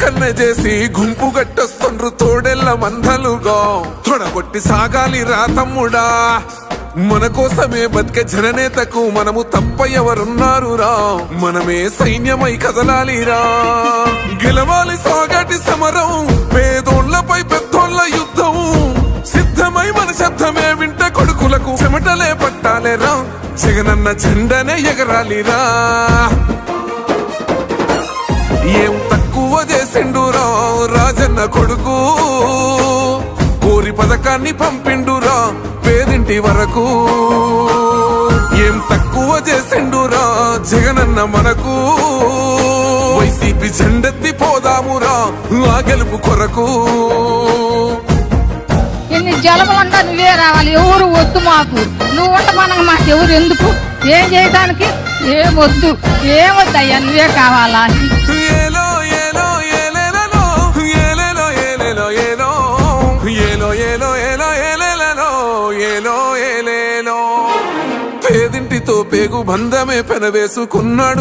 లెక్కన్న చేసి గుంపు గట్టొస్తుండ్రు తోడెల్ల మందలుగా తొడగొట్టి సాగాలి రా తమ్ముడా మన కోసమే బతికే జననేతకు మనము తప్ప ఎవరున్నారు రా మనమే సైన్యమై కదలాలిరా గెలవాలి సాగటి సమరం పేదోళ్లపై పెద్దోళ్ల యుద్ధం సిద్ధమై మన శబ్దమే వింట కొడుకులకు చెమటలే పట్టాలేరా జగనన్న జెండనే ఎగరాలిరా ఏం తక్కువ చేసిండురా రాజన్న కొడుకు కోరి పథకాన్ని పంపిండురా పేదింటి వరకు ఏం తక్కువ చేసిండురా జగనన్న మనకు వైసీపీ జెండెత్తి పోదామురా ఆ గెలుపు కొరకు ఎన్ని జలములంతా నువ్వే రావాలి ఎవరు వద్దు మాకు నువ్వు ఉండమనగా మాకు ఎవరు ఎందుకు ఏం చేయడానికి ఏమొద్దు ఏమొద్దయ్యా నువ్వే కావాలా ఏలో ఏలో ఏలేలో ఏలేలో ఏలేలో ఏలో ఏలో ఏలో ఏలో ఏలేలో ఏలో ఏలేలో పేదింటితో పేగు బంధమే పెనవేసుకున్నాడు